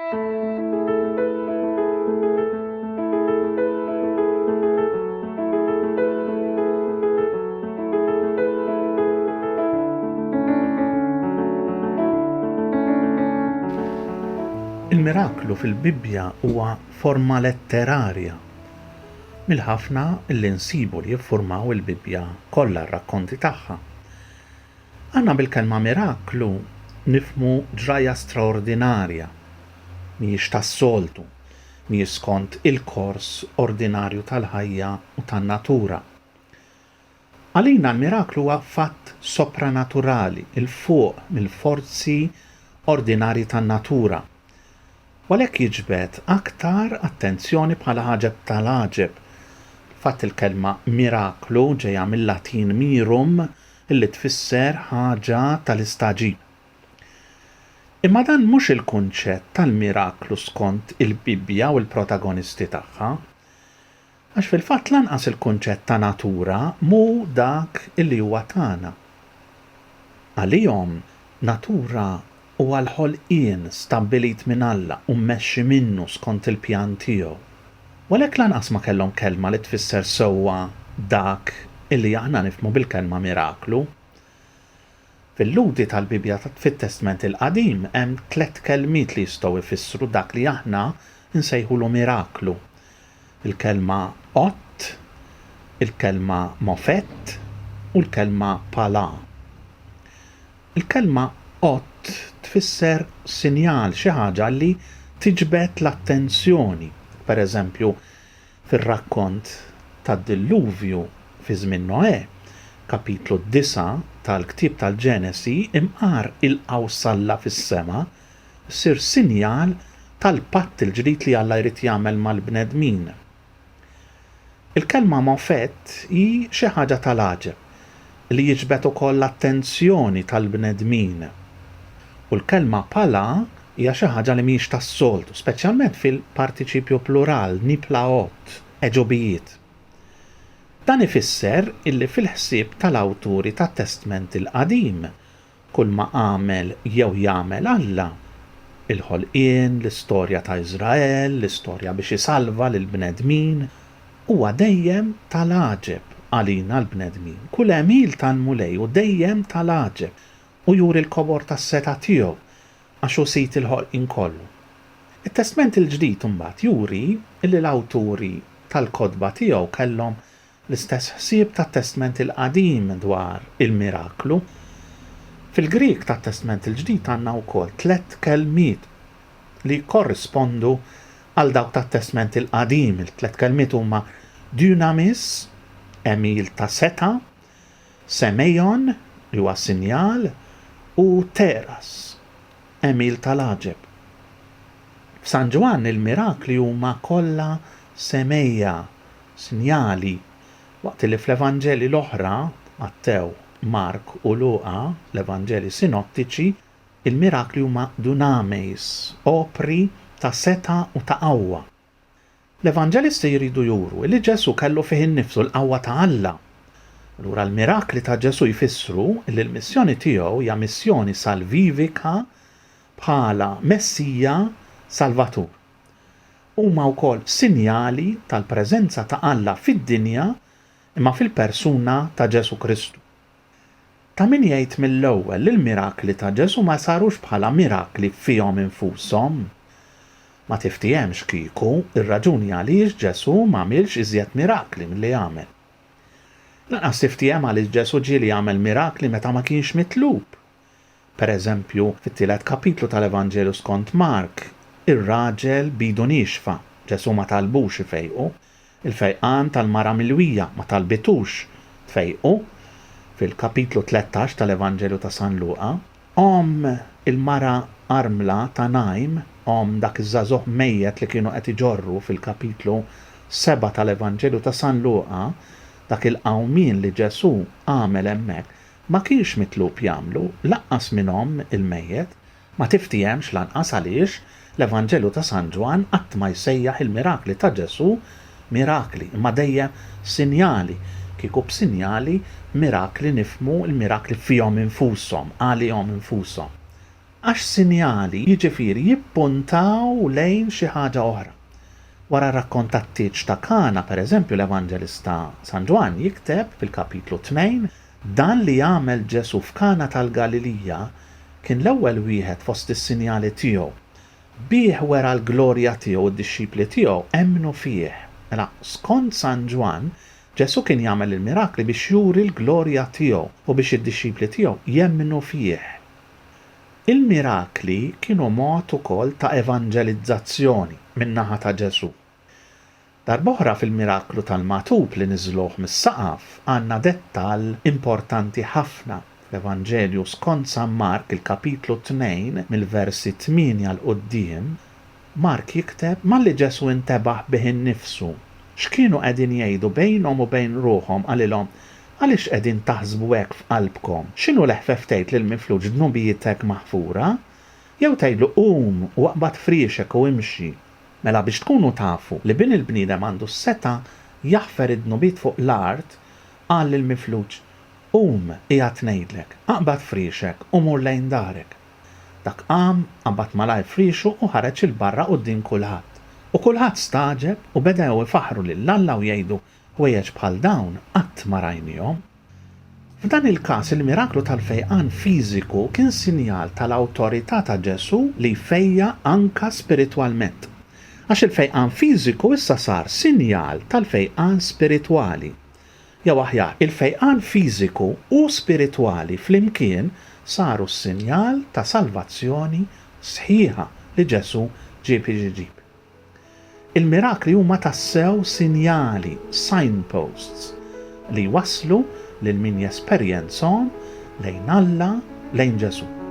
Il-miraklu fil-Bibbja huwa forma letterarja mill-ħafna li nsibu li jiffurmaw il-Bibbja kollha r-rakkonti tagħha. Għandna bil-kelma miraklu nifhmu ġraja straordinarja, mhijiex tas-soltu, mhijiex skont il-kors ordinarju tal-ħajja u tan-natura. Għalina l-miraklu huwa fatt sopranaturali, il-fuq mill-forzi ordinarji tan-natura. Walek jiġbed aktar attenzjoni bħala ħaġeb tal-ħaġeb. Fatt il-kelma miraklu ġejja mill-Latin mirum illi tfisser ħaġa tal-istaġib. Imma dan mhux il-kunċett tal-miraklu skont il-Bibbja u l-protagonisti tagħha, għax fil-fatt lanqas il-kunċett ta' natura mhu dak illi huwa tagħna. Għalihom natura huwa l-ħolqien stabbilit minn Alla u mmexxi minnu skont il-pjan tiegħu. Walek lanqas ma kellhom kelma li tfisser sewwa dak illi aħna nifhmu bil-kelma miraklu. Fil-ludi tal-Bibbja fit-Testament il-Qadim hemm 3 kelmiet li jistgħu jfissru dak li aħna nsejħulu miraklu. Il-kelma ott, il-kelma mofett u l-kelma pala. Il-kelma ott tfisser sinjal xi ħaġa li tiġbed l-attenzjoni. Pereżempju, fir-rakkont tad-Dilluvju fi żmien Noè, kapitlu 9 tal-Ktieb tal-Ġenesi imqar il-qawsalla fis-sema ssir sinjal tal-patt il-ġdid li Alla jrid jagħmel mal-bnedmin. Il-kelma mofett hi xi ħaġa tal-għaġeb li jiġbed ukoll l-attenzjoni tal-bnedmin. U l-kelma pala hija xi ħaġa li mhijiex tas-soltu, speċjalment fil-partiċipju plural niplaot, eġobijiet. Dan ifisser illi fil-ħsieb tal-awturi tat-Testament il-Qadim kull ma għamel jew jagħmel Alla, il-ħolqien, l-istorja ta' Iżrael, l-istorja biex isalva lill-bnedmin, huwa dejjem tal-għaġeb għalina l-bnedmin. Kull emil tal-mulej u dejjem tal-għaġeb u juri l-kobor tas-seta tiegħu għax hu sit il-ħolqien kollu. Il-Testament il-ġdid imbagħad juri illi l-awturi tal-kotba tiegħu kellhom l-istess ħsieb tat-Testament il-Qadim dwar il-miraklu. Fil-Grieg tat-Testament il-ġdid għandna wkoll 3 kelmiet li korrispondu għal dawk tat-Testament il-Qadim. Il-3 kelmiet huma dynamis, emil ta' seta, semeion, li huwa sinjal, u teras, emil tal-għaġeb. F'San Ġwan il-mirakli huma kollha semejja, sinjali, waqt li fl-Evanġeli l-oħra, Mattew, Mark u Luqa, l-Evanġeli sinottiċi, il-mirakli huma dunameis, opri ta' seta u ta' qawwa. L-Evanġelisti jridu juru li Ġesu kellu fih innifsu l-qawwa ta' Alla. Allura l-mirakli ta' Ġesu jfissru li l-missjoni tiegħu hija missjoni salvivika bħala Messija Salvatur. Huma wkoll sinjali tal-preżenza ta' Alla fid-dinja imma fil-persuna ta' Ġesu Kristu. Ta' min jgħid mill-ewwel li l-mirakli ta' Ġesu ma sarux bħala mirakli fihom infushom. Ma tiftihemx kieku ir-raġuni għaliex Ġesu m'għamilx iżjed mirakli milli għamel. Lanqas tiftihem għaliex Ġesu ġieli jagħmel mirakli meta ma kienx mitlub. Pereżempju, fit-tielet kapitlu tal-Evanġelu skont Mark, ir-raġel bidu nixfa, Ġesu ma talbux ifejqu, il-fejqan tal-mara milwija ma talbitux tfejqu. Fil-kapitlu 13 tal-Evanġelu ta' San Luqa, il-mara armla ta' Najm, dak iż-żagħżugħ mejjed li kienu qed iġorru fil-kapitlu 7 tal-Evanġelu ta' San Luqa, dak il-qawmien li Ġesu għamel hemmhekk ma kienx mitlub jagħmlu laqqas minnhom il-mejjed, ma tiftihemx lanqas għaliex l-Evanġelu ta' San Ġwan qatt ma jsejjaħ il-mirakli ta' Ġesu mirakli, imma dejjem sinjali. Kieku b'sinjali mirakli nifhmu l-mirakli fihom infushom, għalihom infushom. Għax sinjali jiġifieri jippuntaw lejn xi ħaġa oħra. Wara r-rakkont tat-tieġ ta' Kana, pereżempju l-Evanġelista San Ġwan jikteb fil-kapitlu 2 dan li jagħmel Ġesu f'Kana tal-Galilija kien l-ewwel wieħed fost is-sinjali tiegħu. Bih wera l-glorja tiegħu d-dixxipli tiegħu emmnu fih. Mela skont San Ġwan, Ġesu kien jagħmel il-mirakli biex juri l-glorja tiegħu u biex id-dixxipli tiegħu jemmnu fih. Il-mirakli kienu mod ukoll ta' evanġelizzazzjoni min-naħa ta' Ġesu. Darb'oħra fil-miraklu tal-matub li niżluh mis-saqaf għandna dettall importanti ħafna fl-Evanġelju skont San Mark il-kapitlu 2 mill-versi 8 l quddiem. Mark jikteb malli Ġesu intebaħ bih innifsu. X'kienu qegħdin jgħidu bejnhom u bejn ruħhom għalilhom għaliex qegħdin taħsbu hekk f'qalbkom? X'inhu leħfef tgħid lil mifluġ dnubijietek maħfura? Jew tgħidlu qum u aqbad friexek u imxi. Mela biex tkunu tafu li bin il-bniedem għandu s-seta jaħfer id-dnubiet fuq l-art, qal lil mifluġ qum qiegħed ngħidlek, aqbad friexek u mur lejn darek. Dak qam qabad malaj friexu u ħareġ il-barra quddiem kulħadd. U kulħadd staġeb u bedew ifaħru lill-Alla u jgħidu ħwejjeġ bħal dawn qatt ma rajnihom. F'dan il-każ il-miraklu tal-fejqan fiżiku kien sinjal tal-awtorità ta' Ġesu li jfejja anka spiritwalment. Għax il-fejqan fiżiku issa sar sinjal tal-fejqan spiritwali. Jew aħjar, il-fejqan fiżiku u spiritwali flimkien saru s-sinjal ta' salvazzjoni sħiħa li Ġesu ġib. Il-mirakli huma tassew sinjali, signposts, li waslu lil min jesperjenzhom lejn Alla, lejn Ġesu.